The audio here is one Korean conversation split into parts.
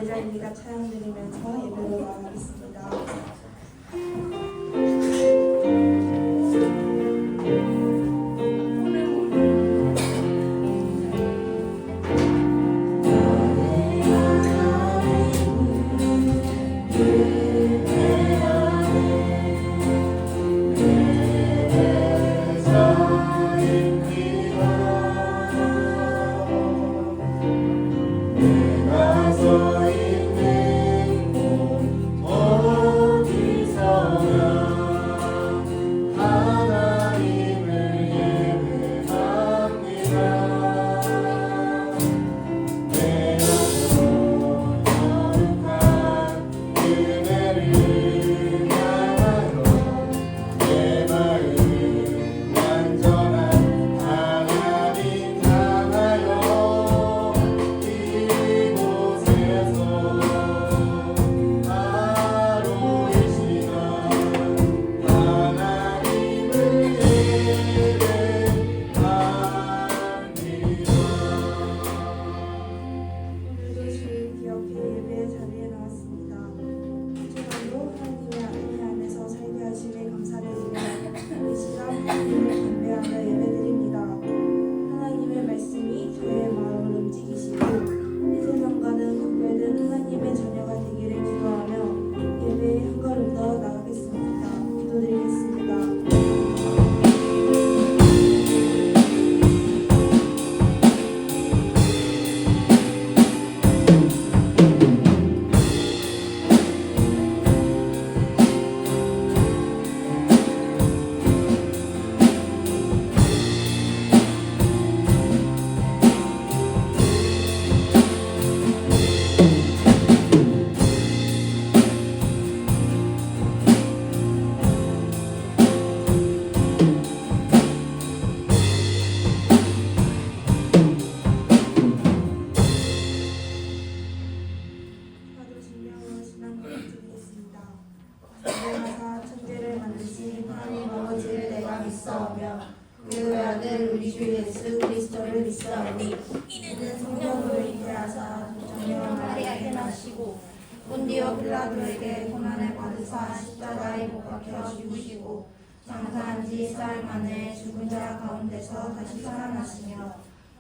예배자입니다. 찬양 드리면서 예배로 나가겠습니다. 그 아들 우리 주 예수 그리스도를 믿사오니 이는 성령으로 잉태하사 정령한 마리아에게 나시고 본디오 빌라도에게 고난을 받으사 십자가에 못 박혀 죽으시고 장사한 지 4일 만에 죽은 자 가운데서 다시 살아나시며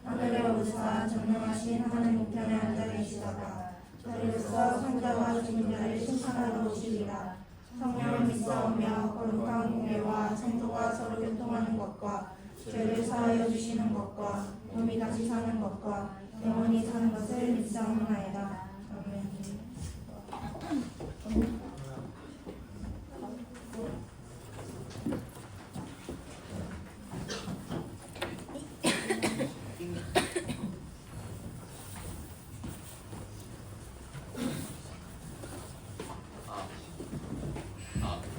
하늘에 오르사 전능하신 하나님 우편에 앉아 계시다가 저리로서 산자와 죽은 자를 심판하러 오시리라. 성령을 믿사오며 거룩한 공예와 성도가 서로 교통하는 것과 죄를 사하여 주시는 것과 몸이 다시 사는 것과 영원히 사는 것을 믿사옵나이다. 아멘.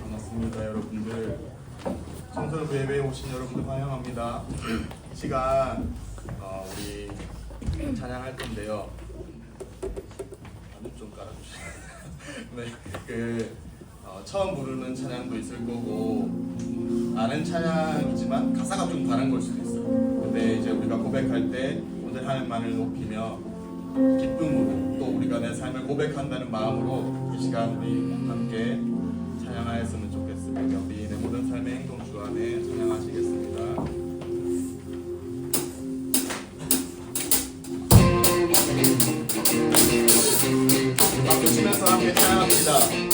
반갑습니다, 여러분들. 성서로 예배에 오신 여러분들 환영합니다. 이 시간 우리 찬양할 건데요. 좀 깔아주세요. 네, 처음 부르는 찬양도 있을 거고 아는 찬양이지만 가사가 좀 다른 걸 수도 있어요. 근데 이제 우리가 고백할 때 오늘 하나님만을 높이며 기쁨으로 또 우리가 내 삶을 고백한다는 마음으로 이 시간 우리 함께 찬양하였으면 좋겠습니다. 우리 내 모든 삶의 행동 주 안에 찬양하시겠습니다. 박수 치면서 함께 찬양합니다.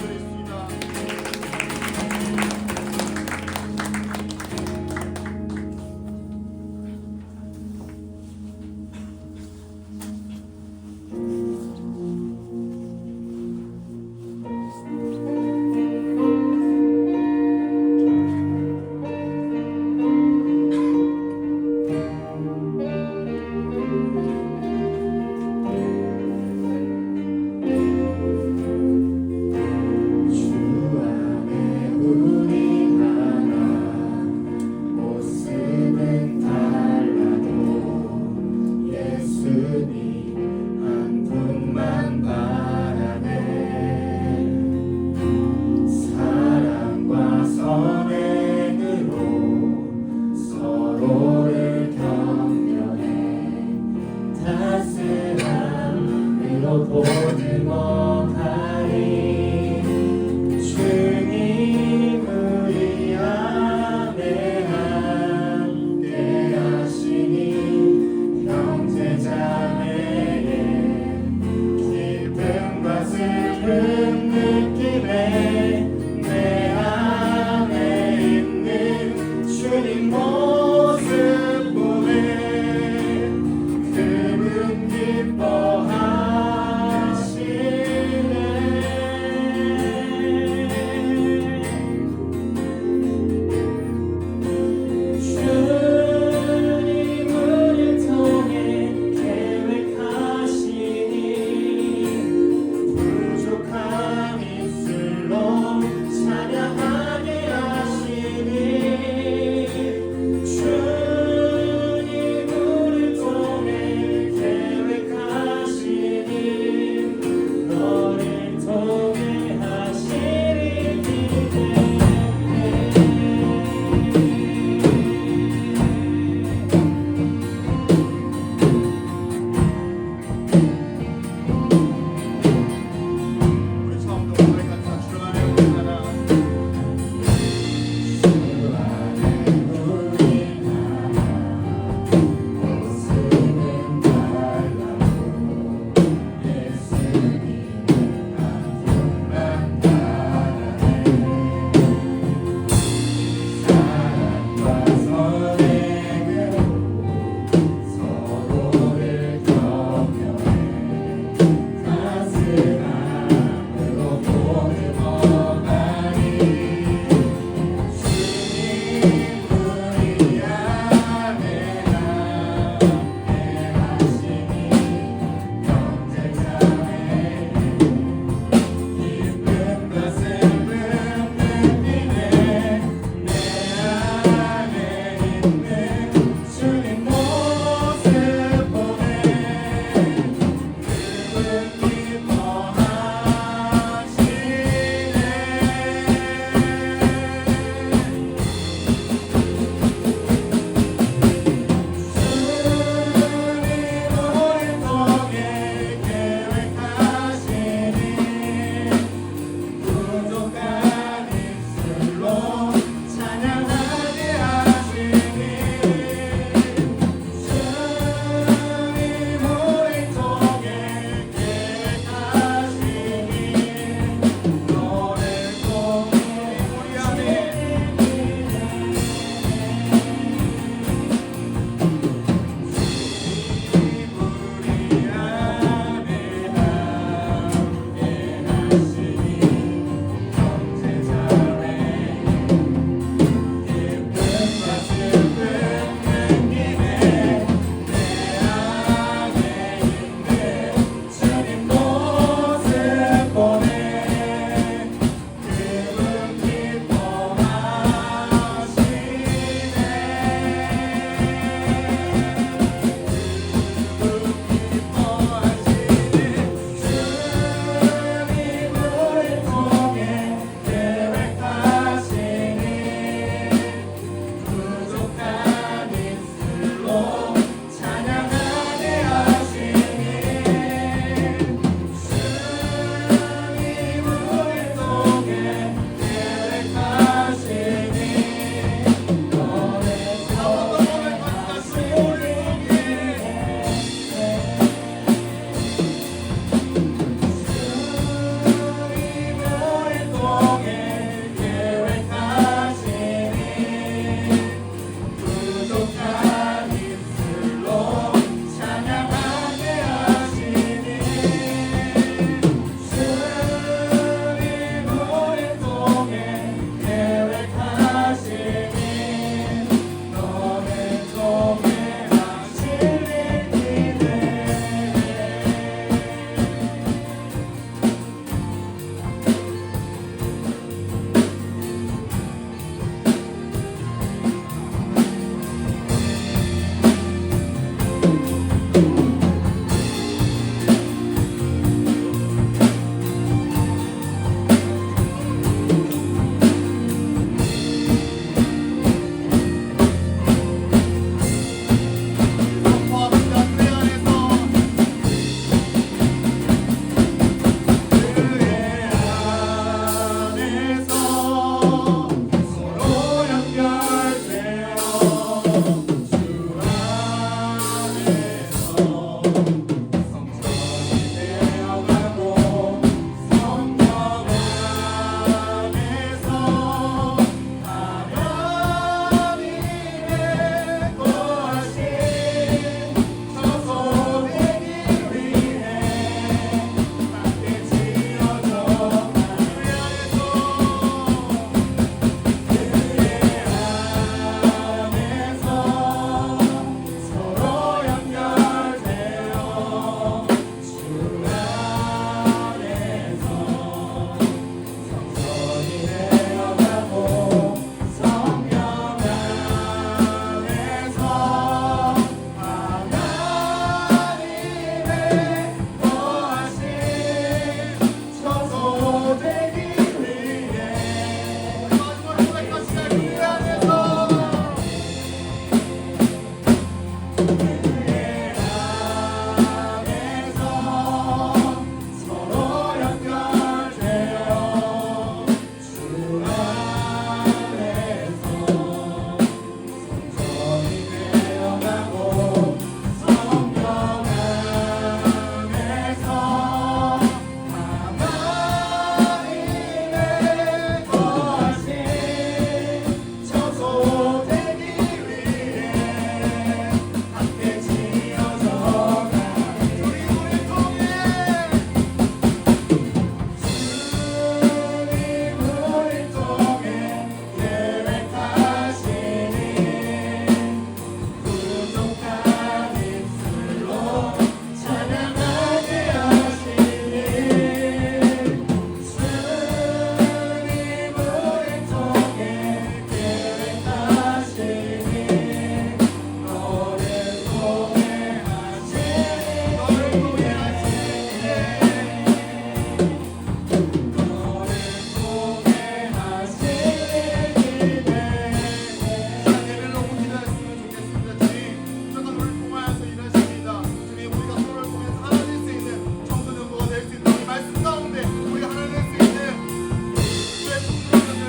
기도드렸습니다. 주와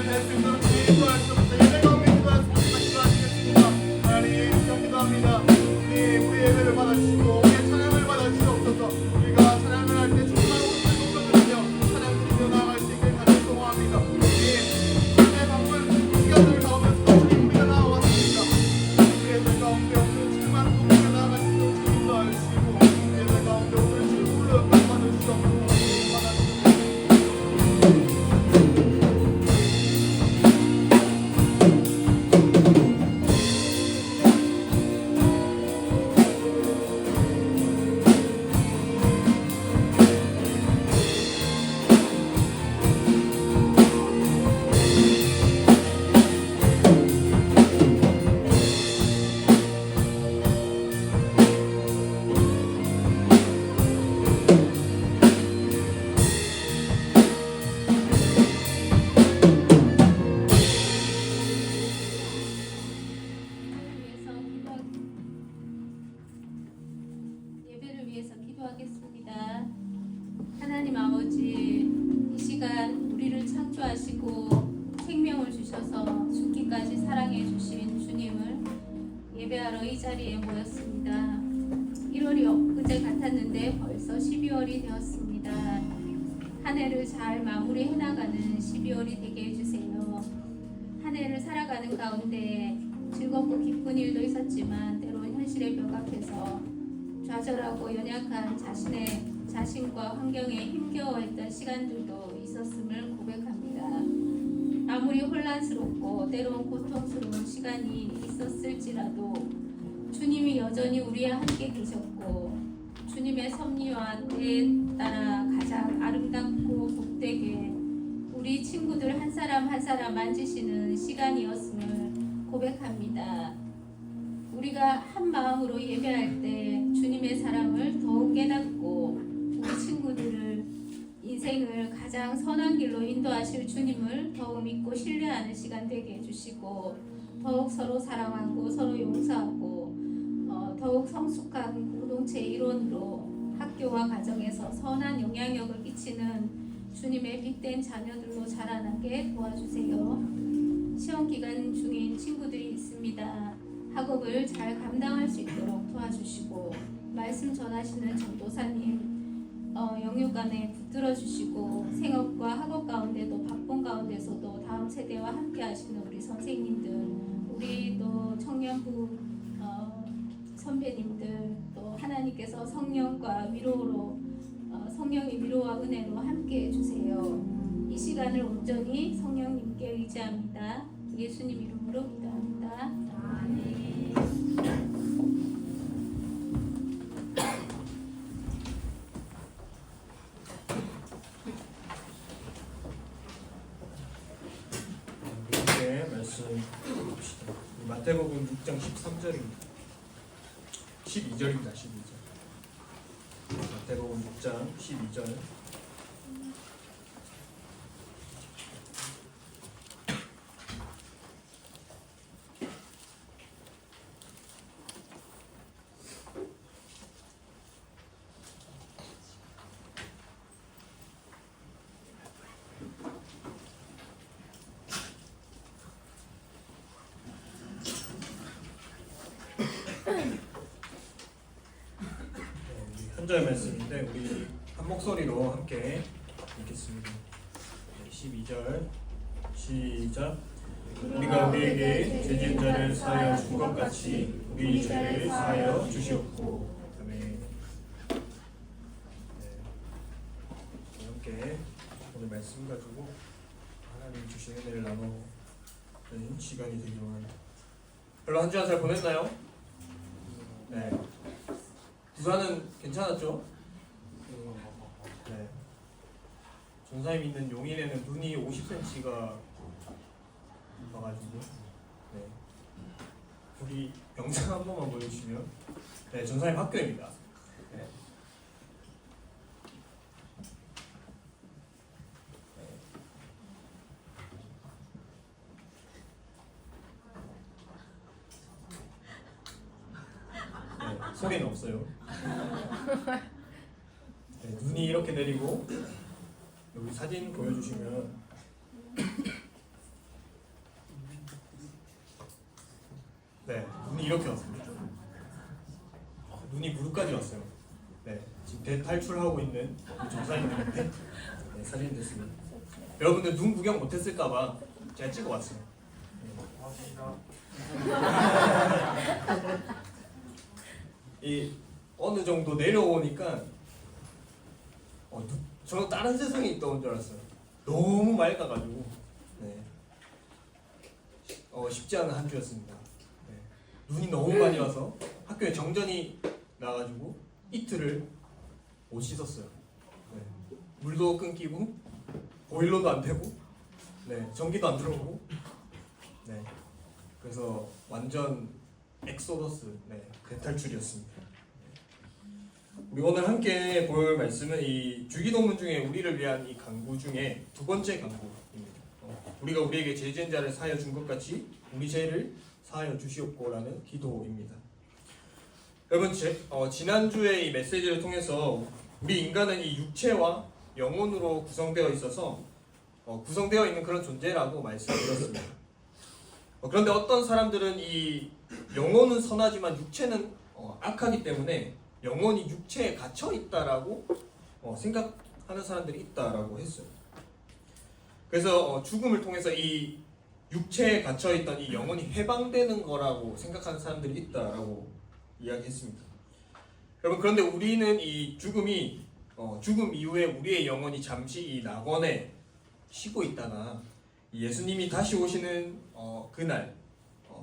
될 수 있도록 기도할 수 없습니다. 예배 가운데 기도할 수 없습니다. 기도하시겠습니다. 하나님 시험 기도합니다. 우리 예배를 받아주시고 우리의 찬양을 받아주시옵소서. 우리가 찬양을 할 때 정말 오늘 높여주시며 찬양 드리며 나아갈 수 있게 간절히 소원합니다. 주님의 바쁜 시간을 가운데서 주님 우리가 나아왔습니다. 우리의 배 가운데 오늘 출만 우리가 나아갈 수 있도록 주님 도와주시고 우리의 배 가운데 오늘 주님 불러 받아주시옵소서. 예배를 위해서 기도하겠습니다. 하나님 아버지, 이 시간 우리를 창조하시고 생명을 주셔서 죽기까지 사랑해 주신 주님을 예배하러 이 자리에 모였습니다. 1월이 엊그제 같았는데 벌써 12월이 되었습니다. 한 해를 잘 마무리해 나가는 12월이 되게 해주세요. 한 해를 살아가는 가운데 즐겁고 기쁜 일도 있었지만 때로는 현실의 벽 앞에서 좌절하고 연약한 자신과 환경에 힘겨워했던 시간들도 있었음을 고백합니다. 아무리 혼란스럽고 때로는 고통스러운 시간이 있었을지라도 주님이 여전히 우리와 함께 계셨고 주님의 섭리와 때에 따라 가장 아름답고 복되게 우리 친구들 한 사람 한 사람 만지시는 시간이었음을 고백합니다. 우리가 한 마음으로 예배할 때 주님의 사랑을 더욱 깨닫고 우리 친구들을 인생을 가장 선한 길로 인도하실 주님을 더욱 믿고 신뢰하는 시간 되게 해주시고 더욱 서로 사랑하고 서로 용서하고 더욱 성숙한 공동체의 일원으로 학교와 가정에서 선한 영향력을 끼치는 주님의 빛된 자녀들로 자라나게 도와주세요. 시험 기간 중인 친구들이 있습니다. 학업을 잘 감당할 수 있도록 도와주시고 말씀 전하시는 전도사님 영육간에 붙들어 주시고 생업과 학업 가운데도 바쁜 가운데서도 다음 세대와 함께 하시는 우리 선생님들 우리 또 청년부 선배님들 또 하나님께서 성령과 위로로 성령의 위로와 은혜로 함께 해주세요. 이 시간을 온전히 성령님께 의지합니다. 예수님 이름으로 기도합니다. 아멘. 이렇게 말씀 봅시다. 마태복음 6장 13절입니다. 12절입니다. 12절. 마태복음 6장 12절. 한절 말씀인데 우리 한 목소리로 함께 읽겠습니다. 12절 시작. 우리가 우리에게 죄 지은 자를 사하여 준 것 같이 우리 죄를 사하여 주시옵고. 아멘. 네. 함께 오늘 말씀 가지고 하나님 주신 은혜를 나누는 시간이 되기를 원합니다. 별로 한 주간 잘 보냈나요? 네. 부산은 괜찮았죠? 네. 전사님 있는 용인에는 눈이 50cm가 와가지고 네. 우리 영상 한 번만 보여주시면 네, 전사님 학교입니다. 네. 소리는 없어요. 네, 눈이 이렇게 내리고 여기 사진 보여주시면 네, 눈이 이렇게 왔습니다. 눈이 무릎까지 왔어요. 네, 지금 대탈출하고 있는 우리 전사님한테 네, 사진 됐습니다. 여러분들 눈 구경 못했을까봐 제가 찍어 왔어요. 이 어느 정도 내려오니까 저 다른 세상에 있다 온 줄 알았어요. 너무 맑아가지고 네. 쉽지 않은 한 주였습니다. 네. 눈이 너무 많이 와서 학교에 정전이 나가지고 이틀을 못 씻었어요. 네. 물도 끊기고 보일러도 안 되고 네. 전기도 안 들어오고 네. 그래서 완전 엑소더스 네. 대탈출이었습니다. 우리 오늘 함께 볼 말씀은 이 주기도문 중에 우리를 위한 이 간구 중에 두 번째 간구입니다. 우리가 우리에게 죄 지은 자를 사하여 준 것 같이 우리 죄를 사하여 주시옵고라는 기도입니다. 여러분 지난주에 이 메시지를 통해서 우리 인간은 이 육체와 영혼으로 구성되어 있어서 구성되어 있는 그런 존재라고 말씀드렸습니다. 그런데 어떤 사람들은 이 영혼은 선하지만 육체는 악하기 때문에 영혼이 육체에 갇혀 있다라고 생각하는 사람들이 있다라고 했어요. 그래서 죽음을 통해서 이 육체에 갇혀 있던 이 영혼이 해방되는 거라고 생각하는 사람들이 있다라고 이야기했습니다. 여러분 그런데 우리는 이 죽음 이후에 우리의 영혼이 잠시 이 낙원에 쉬고 있다가 예수님이 다시 오시는 그날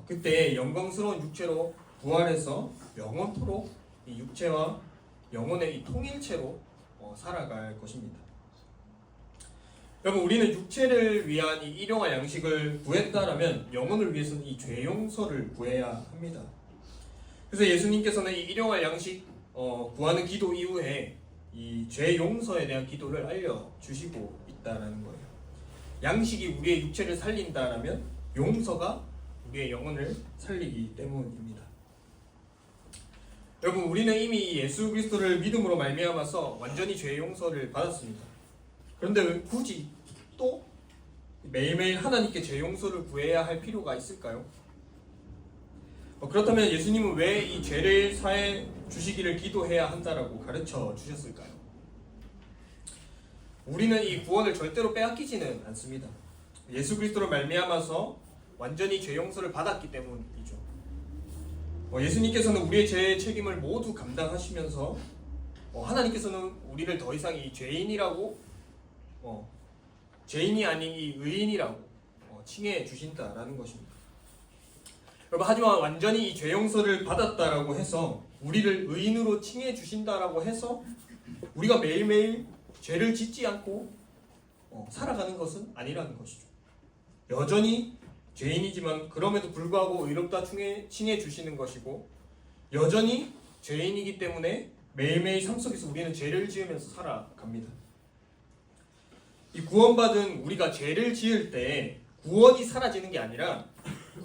그때 영광스러운 육체로 부활해서 영원토록 이 육체와 영혼의 이 통일체로 살아갈 것입니다. 여러분 우리는 육체를 위한 이 일용할 양식을 구했다라면 영혼을 위해서는 이 죄 용서를 구해야 합니다. 그래서 예수님께서는 이 일용할 양식 구하는 기도 이후에 이 죄 용서에 대한 기도를 알려주시고 있다는 거예요. 양식이 우리의 육체를 살린다라면 용서가 우리의 영혼을 살리기 때문입니다. 여러분 우리는 이미 예수 그리스도를 믿음으로 말미암아서 완전히 죄 용서를 받았습니다. 그런데 왜 굳이 또 매일매일 하나님께 죄 용서를 구해야 할 필요가 있을까요? 그렇다면 예수님은 왜 이 죄를 사해 주시기를 기도해야 한다라고 가르쳐 주셨을까요? 우리는 이 구원을 절대로 빼앗기지는 않습니다. 예수 그리스도로 말미암아서 완전히 죄 용서를 받았기 때문이죠. 예수님께서는 우리의 죄의 책임을 모두 감당하시면서 하나님께서는 우리를 더 이상 이 죄인이라고 죄인이 아닌 이 의인이라고 칭해 주신다라는 것입니다. 여러분 하지만 완전히 이 죄 용서를 받았다라고 해서 우리를 의인으로 칭해 주신다라고 해서 우리가 매일매일 죄를 짓지 않고 살아가는 것은 아니라는 것이죠. 여전히 죄인이지만 그럼에도 불구하고 의롭다 칭해 주시는 것이고 여전히 죄인이기 때문에 매일매일 삶 속에서 우리는 죄를 지으면서 살아갑니다. 이 구원받은 우리가 죄를 지을 때 구원이 사라지는 게 아니라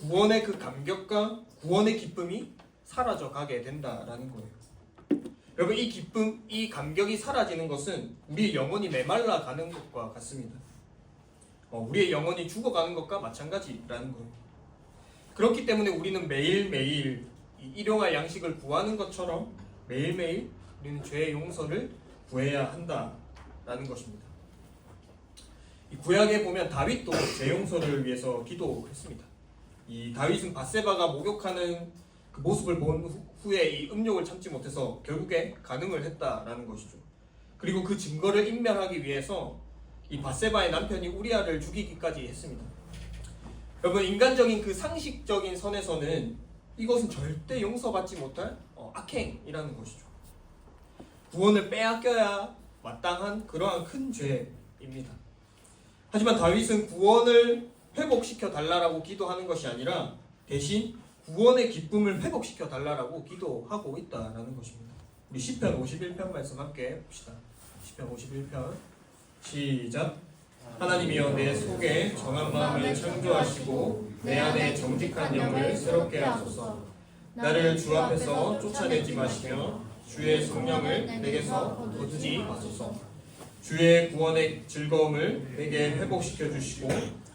구원의 그 감격과 구원의 기쁨이 사라져 가게 된다라는 거예요. 여러분 이 기쁨, 이 감격이 사라지는 것은 우리의 영혼이 메말라 가는 것과 같습니다. 우리의 영혼이 죽어가는 것과 마찬가지라는 거예요. 그렇기 때문에 우리는 매일매일 일용할 양식을 구하는 것처럼 매일매일 우리는 죄의 용서를 구해야 한다라는 것입니다. 이 구약에 보면 다윗도 죄 용서를 위해서 기도했습니다. 이 다윗은 밧세바가 목욕하는 그 모습을 본 후에 이 음욕을 참지 못해서 결국에 간음을 했다라는 것이죠. 그리고 그 증거를 인멸하기 위해서 이 밧세바의 남편이 우리아를 죽이기까지 했습니다. 여러분 인간적인 그 상식적인 선에서는 이것은 절대 용서받지 못할 악행이라는 것이죠. 구원을 빼앗겨야 마땅한 그러한 큰 죄입니다. 하지만 다윗은 구원을 회복시켜 달라라고 기도하는 것이 아니라 대신 구원의 기쁨을 회복시켜 달라라고 기도하고 있다라는 것입니다. 우리 시편 51편 말씀 함께 봅시다. 시편 51편 시작. 하나님이여 내 속에 정한 마음을 창조하시고 내 안에 정직한 영을 새롭게 하소서. 나를 주 앞에서 쫓아내지 마시며 주의 성령을 내게서 거두지 마소서. 주의 구원의 즐거움을 내게 회복시켜 주시고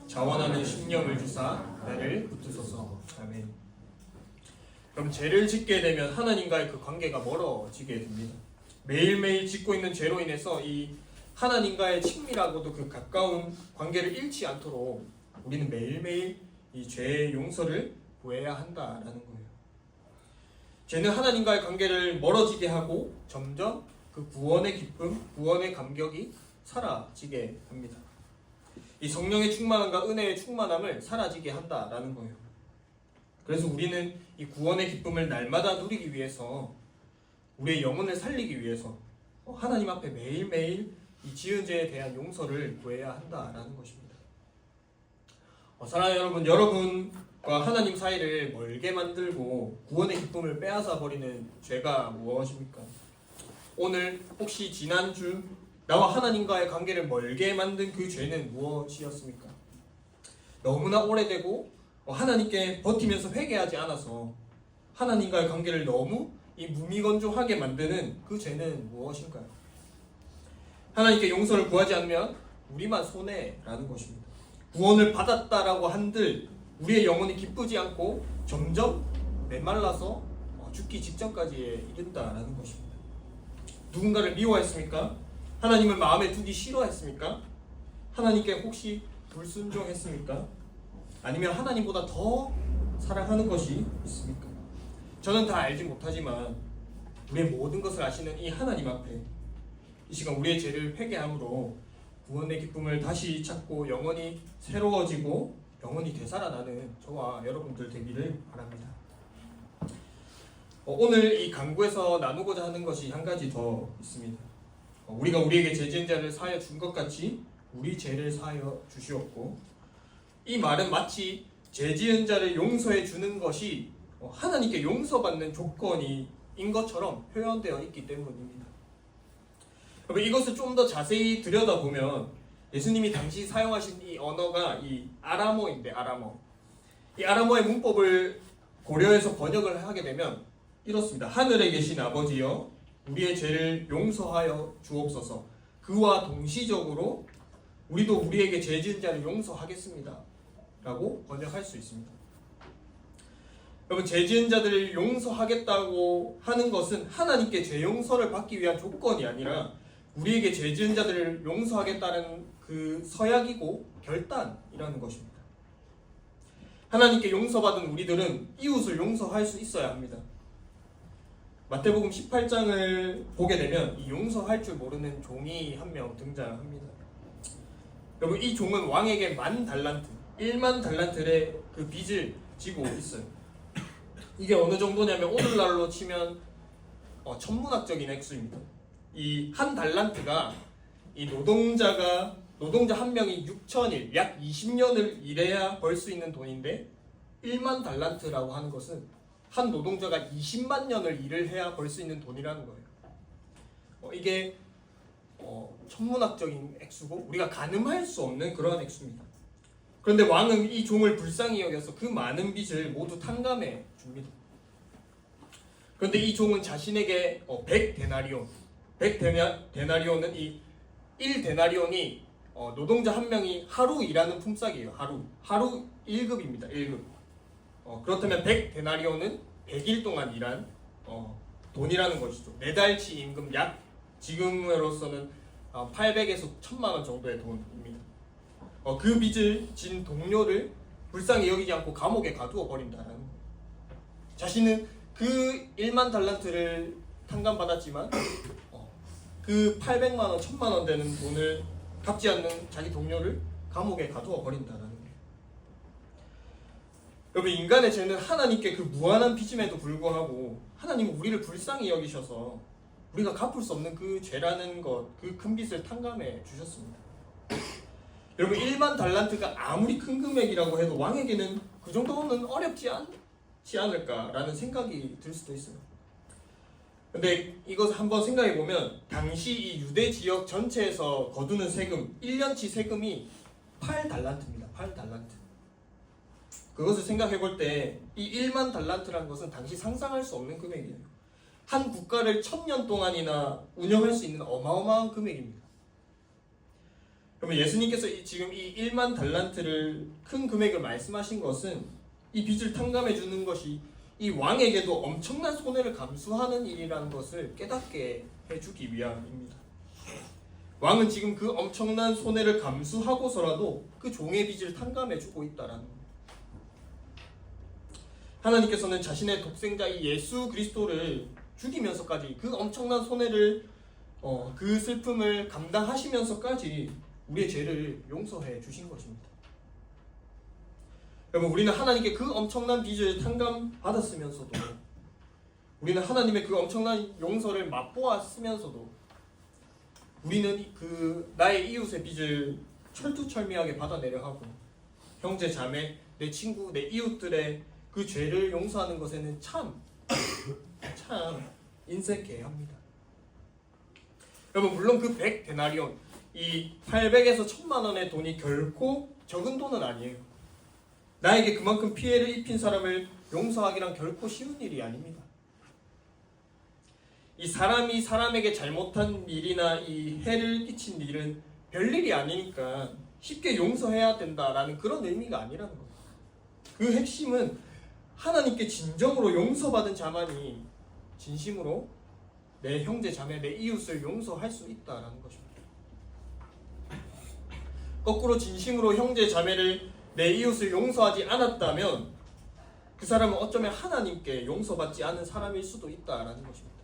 자원하는 심령을 주사 나를 붙드소서. 아멘. 그럼 죄를 짓게 되면 하나님과의 그 관계가 멀어지게 됩니다. 매일매일 짓고 있는 죄로 인해서 이 하나님과의 친밀하고도 그 가까운 관계를 잃지 않도록 우리는 매일매일 이 죄의 용서를 구해야 한다라는 거예요. 죄는 하나님과의 관계를 멀어지게 하고 점점 그 구원의 기쁨, 구원의 감격이 사라지게 합니다. 이 성령의 충만함과 은혜의 충만함을 사라지게 한다라는 거예요. 그래서 우리는 이 구원의 기쁨을 날마다 누리기 위해서, 우리의 영혼을 살리기 위해서 하나님 앞에 매일매일 이 지은 죄에 대한 용서를 구해야 한다라는 것입니다. 사랑하는 여러분, 여러분과 하나님 사이를 멀게 만들고 구원의 기쁨을 빼앗아 버리는 죄가 무엇입니까? 오늘 혹시 지난주 나와 하나님과의 관계를 멀게 만든 그 죄는 무엇이었습니까? 너무나 오래되고 하나님께 버티면서 회개하지 않아서 하나님과의 관계를 너무 이 무미건조하게 만드는 그 죄는 무엇인가요? 하나님께 용서를 구하지 않으면 우리만 손해라는 것입니다. 구원을 받았다라고 한들 우리의 영혼이 기쁘지 않고 점점 메말라서 죽기 직전까지 이른다라는 것입니다. 누군가를 미워했습니까? 하나님을 마음에 두기 싫어했습니까? 하나님께 혹시 불순종했습니까? 아니면 하나님보다 더 사랑하는 것이 있습니까? 저는 다 알지 못하지만 우리의 모든 것을 아시는 이 하나님 앞에 이 시간 우리의 죄를 회개함으로 구원의 기쁨을 다시 찾고 영원히 새로워지고 영원히 되살아나는 저와 여러분들 되기를 바랍니다. 오늘 이 강구에서 나누고자 하는 것이 한 가지 더 있습니다. 우리가 우리에게 죄 지은 자를 사하여 준 것 같이 우리 죄를 사하여 주시옵고, 이 말은 마치 죄 지은 자를 용서해 주는 것이 하나님께 용서받는 조건인 것처럼 표현되어 있기 때문입니다. 이것을 좀 더 자세히 들여다보면 예수님이 당시 사용하신 이 언어가 이 아람어인데, 이 아람어의 문법을 고려해서 번역을 하게 되면 이렇습니다. 하늘에 계신 아버지여, 우리의 죄를 용서하여 주옵소서. 그와 동시적으로 우리도 우리에게 죄 지은 자를 용서하겠습니다 라고 번역할 수 있습니다. 여러분, 죄 지은 자들을 용서하겠다고 하는 것은 하나님께 죄 용서를 받기 위한 조건이 아니라 우리에게 죄 지은 자들을 용서하겠다는 그 서약이고 결단이라는 것입니다. 하나님께 용서받은 우리들은 이웃을 용서할 수 있어야 합니다. 마태복음 18장을 보게 되면 이 용서할 줄 모르는 종이 한 명 등장합니다. 여러분, 이 종은 왕에게 10,000달란트, 10,000달란트의 그 빚을 지고 있어요. 이게 어느 정도냐면 오늘날로 치면 천문학적인 액수입니다. 이 한 달란트가 이 노동자 한 명이 6,000일, 약 20년을 일해야 벌 수 있는 돈인데 10,000달란트라고 하는 것은 한 노동자가 20만 년을 일을 해야 벌 수 있는 돈이라는 거예요. 이게 천문학적인 액수고 우리가 가늠할 수 없는 그러한 액수입니다. 그런데 왕은 이 종을 불쌍히 여겨서 그 많은 빚을 모두 탕감해 줍니다. 그런데 이 종은 자신에게 100데나리온, 100데나리온은 이 1데나리온이 노동자 한 명이 하루 일하는 품삯이에요. 하루 1급입니다. 1급. 그렇다면 100데나리온은 100일 동안 일한 돈이라는 것이죠. 4달치 임금, 약 지금으로서는 800에서 1,000만 원 정도의 돈입니다. 그 빚을 진 동료를 불쌍히 여기지 않고 감옥에 가두어 버린다는 거예요. 자신은 그 10,000달란트를 탕감받았지만 그 800만 원, 1,000만 원 되는 돈을 갚지 않는 자기 동료를 감옥에 가두어 버린다는 거예요. 여러분, 인간의 죄는 하나님께 그 무한한 빚임에도 불구하고 하나님은 우리를 불쌍히 여기셔서 우리가 갚을 수 없는 그 죄라는 것, 그 큰 빚을 탕감해 주셨습니다. 여러분, 10,000달란트가 아무리 큰 금액이라고 해도 왕에게는 그 정도는 어렵지 않지 않을까라는 생각이 들 수도 있어요. 근데 이것을 한번 생각해 보면 당시 이 유대 지역 전체에서 거두는 세금, 1년치 세금이 8달란트입니다. 8달란트. 그것을 생각해 볼 때 이 10,000달란트라는 것은 당시 상상할 수 없는 금액이에요. 한 국가를 1,000년 동안이나 운영할 수 있는 어마어마한 금액입니다. 그러면 예수님께서 지금 이 10,000달란트를 큰 금액을 말씀하신 것은 이 빚을 탕감해 주는 것이 이 왕에게도 엄청난 손해를 감수하는 일이라는 것을 깨닫게 해주기 위함입니다. 왕은 지금 그 엄청난 손해를 감수하고서라도 그 종의 빚을 탕감해주고 있다라는 겁니다. 하나님께서는 자신의 독생자 이 예수 그리스도를 죽이면서까지 그 엄청난 손해를 그 슬픔을 감당하시면서까지 우리의 죄를 용서해 주신 것입니다. 여러분, 우리는 하나님께 그 엄청난 빚을 탕감받았으면서도, 우리는 하나님의 그 엄청난 용서를 맛보았으면서도, 우리는 그 나의 이웃의 빚을 철두철미하게 받아내려 하고 형제 자매, 내 친구, 내 이웃들의 그 죄를 용서하는 것에는 참 인색해 합니다. 여러분, 물론 그 100데나리온, 이 800에서 1000만 원의 돈이 결코 적은 돈은 아니에요. 나에게 그만큼 피해를 입힌 사람을 용서하기란 결코 쉬운 일이 아닙니다. 이 사람이 사람에게 잘못한 일이나 이 해를 끼친 일은 별일이 아니니까 쉽게 용서해야 된다라는 그런 의미가 아니라는 겁니다. 그 핵심은 하나님께 진정으로 용서받은 자만이 진심으로 내 형제 자매, 내 이웃을 용서할 수 있다라는 것입니다. 거꾸로 진심으로 형제 자매를, 내 이웃을 용서하지 않았다면 그 사람은 어쩌면 하나님께 용서받지 않은 사람일 수도 있다라는 것입니다.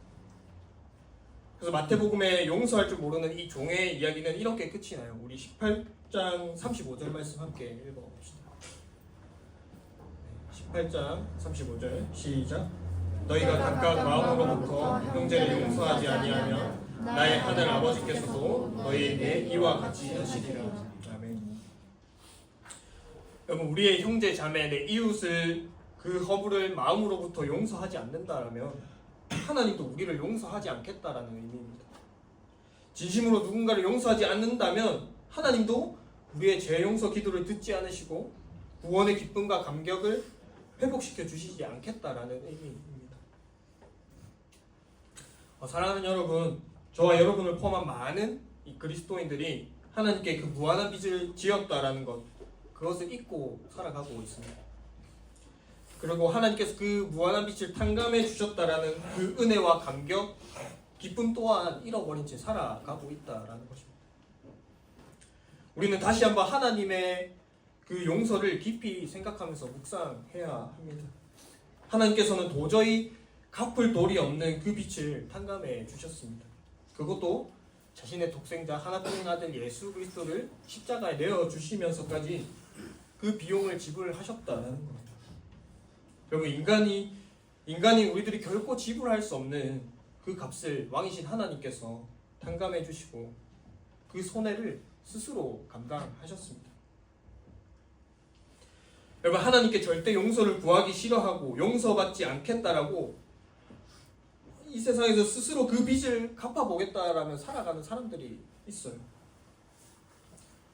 그래서 마태복음에 용서할 줄 모르는 이 종의 이야기는 이렇게 끝이 나요. 우리 18장 35절 말씀 함께 읽어봅시다. 18장 35절 시작. 너희가 각각 마음으로부터 형제를 용서하지 아니하면 나의 하늘 아버지께서도 너희에게 이와 같이 하시리라. 아멘. 여러분, 우리의 형제 자매, 내 이웃을 그 허물을 마음으로부터 용서하지 않는다라면 하나님도 우리를 용서하지 않겠다라는 의미입니다. 진심으로 누군가를 용서하지 않는다면 하나님도 우리의 죄 용서 기도를 듣지 않으시고 구원의 기쁨과 감격을 회복시켜 주시지 않겠다라는 의미입니다. 사랑하는 여러분, 저와 여러분을 포함한 많은 이 그리스도인들이 하나님께 그 무한한 빚을 지었다라는 것, 그것을 잊고 살아가고 있습니다. 그리고 하나님께서 그 무한한 빚을 탕감해 주셨다라는 그 은혜와 감격, 기쁨 또한 잃어버린 채 살아가고 있다라는 것입니다. 우리는 다시 한번 하나님의 그 용서를 깊이 생각하면서 묵상해야 합니다. 하나님께서는 도저히 갚을 돌이 없는 그 빚을 탕감해 주셨습니다. 그것도 자신의 독생자 하나뿐인 아들 예수 그리스도를 십자가에 내어 주시면서까지 그 비용을 지불하셨다는 겁니다. 여러분, 인간이 우리들이 결코 지불할 수 없는 그 값을 왕이신 하나님께서 탕감해 주시고 그 손해를 스스로 감당하셨습니다. 여러분, 하나님께 절대 용서를 구하기 싫어하고 용서받지 않겠다라고 이 세상에서 스스로 그 빚을 갚아보겠다라며 살아가는 사람들이 있어요.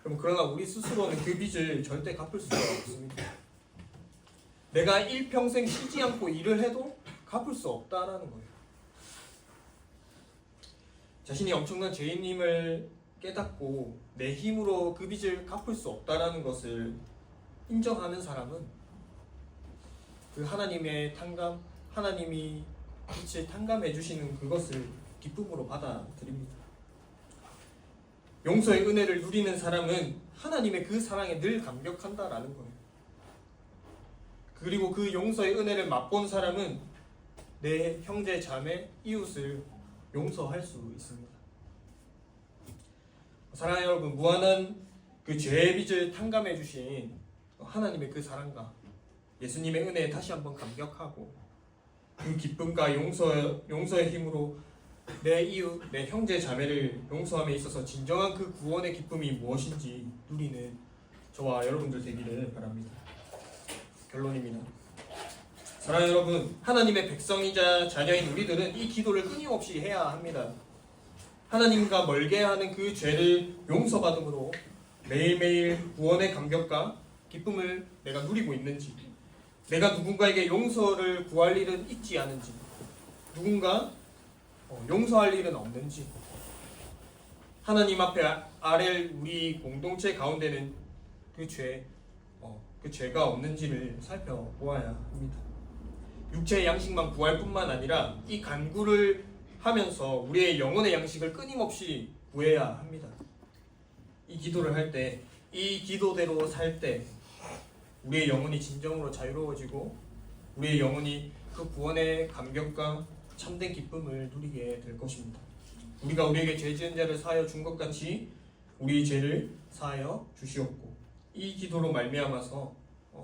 그러나 우리 스스로는 그 빚을 절대 갚을 수가 없습니다. 내가 일평생 쉬지 않고 일을 해도 갚을 수 없다라는 거예요. 자신이 엄청난 죄인임을 깨닫고 내 힘으로 그 빚을 갚을 수 없다라는 것을 인정하는 사람은 그 하나님의 탕감, 하나님이 빚을 탕감해 주시는 그것을 기쁨으로 받아들입니다. 용서의 은혜를 누리는 사람은 하나님의 그 사랑에 늘 감격한다라는 거예요. 그리고 그 용서의 은혜를 맛본 사람은 내 형제, 자매, 이웃을 용서할 수 있습니다. 사랑하는 여러분, 무한한 그 죄의 빚을 탕감해 주신 하나님의 그 사랑과 예수님의 은혜에 다시 한번 감격하고 그 기쁨과 용서의 힘으로 내 이웃, 내 형제, 자매를 용서함에 있어서 진정한 그 구원의 기쁨이 무엇인지 누리는 저와 여러분들 되기를 바랍니다. 결론입니다. 사랑하는 여러분, 하나님의 백성이자 자녀인 우리들은 이 기도를 끊임없이 해야 합니다. 하나님과 멀게 하는 그 죄를 용서받음으로 매일매일 구원의 감격과 기쁨을 내가 누리고 있는지, 내가 누군가에게 용서를 구할 일은 있지 않은지, 누군가 용서할 일은 없는지, 하나님 앞에 아랠 우리 공동체 가운데는 그 죄가 없는지를 살펴보아야 합니다. 육체의 양식만 구할 뿐만 아니라 이 간구를 하면서 우리의 영혼의 양식을 끊임없이 구해야 합니다. 이 기도를 할 때, 이 기도대로 살 때 우리의 영혼이 진정으로 자유로워지고 우리의 영혼이 그 구원의 감격과 참된 기쁨을 누리게 될 것입니다. 우리가 우리에게 죄 지은 자를 사하여 준 것 같이 우리 죄를 사하여 주시옵고, 이 기도로 말미암아서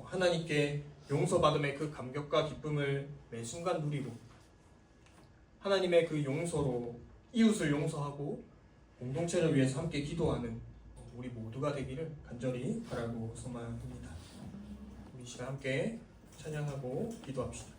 하나님께 용서받음의 그 감격과 기쁨을 매 순간 누리고 하나님의 그 용서로 이웃을 용서하고 공동체를 위해서 함께 기도하는 우리 모두가 되기를 간절히 바라고 소망합니다. 우리 시간 함께 찬양하고 기도합시다.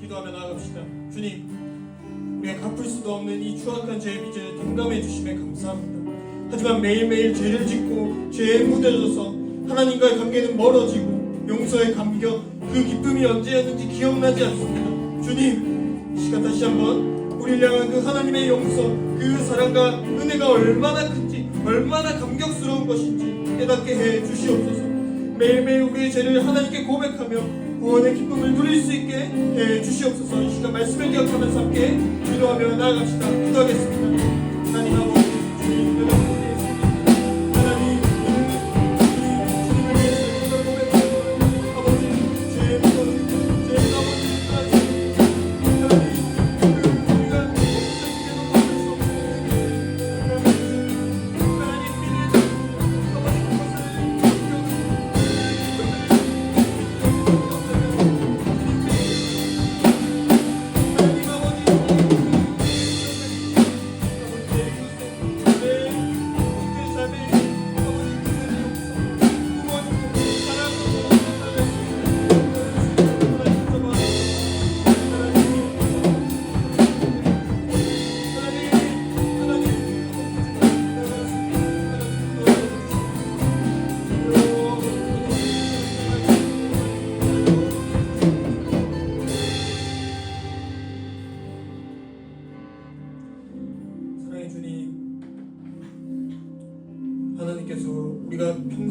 기도하며 나아갑시다. 주님, 우리가 갚을 수도 없는 이 추악한 죄의 빚을 탕감해 주심에 감사합니다. 하지만 매일매일 죄를 짓고 죄에 묻어져서 하나님과의 관계는 멀어지고 용서의 감격, 그 기쁨이 언제였는지 기억나지 않습니다. 주님, 이 시간 다시 한번 우리를 향한 그 하나님의 용서, 그 사랑과 은혜가 얼마나 큰지, 얼마나 감격스러운 것인지 깨닫게 해 주시옵소서. 매일매일 우리의 죄를 하나님께 고백하며 구원의 기쁨을 누릴 수 있게 해 주시옵소서. 이 시간 말씀을 기억하면서 함께 기도하며 나아갑시다. 기도하겠습니다. 하나님 아버지, 주님 연락드리겠습니다. 하나님, 주님을 위해서 이걸 고백하며 아버지, 죄의 무서운 죄의 아버지까지 하나님, 우리가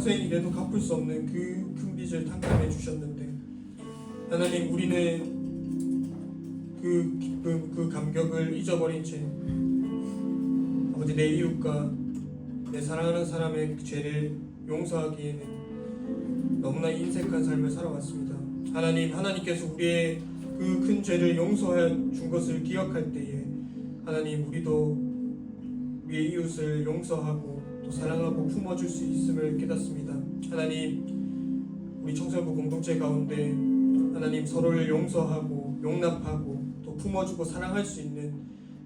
평생 일해도 갚을 수 없는 그 큰 빚을 탕감해 주셨는데 하나님 우리는 그 기쁨, 그 감격을 잊어버린 채 아버지 내 이웃과 내 사랑하는 사람의 죄를 용서하기에는 너무나 인색한 삶을 살아왔습니다. 하나님, 하나님께서 우리의 그 큰 죄를 용서해 준 것을 기억할 때에 하나님 우리도 우리의 이웃을 용서하고 또 사랑하고 품어줄 수 있음을 깨닫습니다. 하나님 우리 청소년부 공동체 가운데 하나님 서로를 용서하고 용납하고 또 품어주고 사랑할 수 있는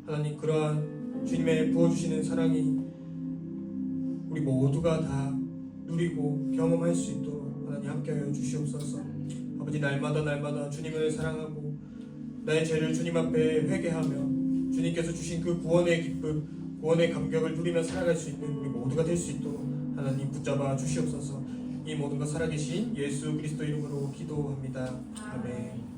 하나님 그러한 주님의 부어주시는 사랑이 우리 모두가 다 누리고 경험할 수 있도록 하나님 함께하여 주시옵소서. 아버지 날마다 주님을 사랑하고 나의 죄를 주님 앞에 회개하며 주님께서 주신 그 구원의 기쁨, 구원의 감격을 누리며 살아갈 수 있는 우리 모두가 될 수 있도록 하나님 붙잡아 주시옵소서. 이 모든 것 살아계신 예수 그리스도 이름으로 기도합니다. 아멘.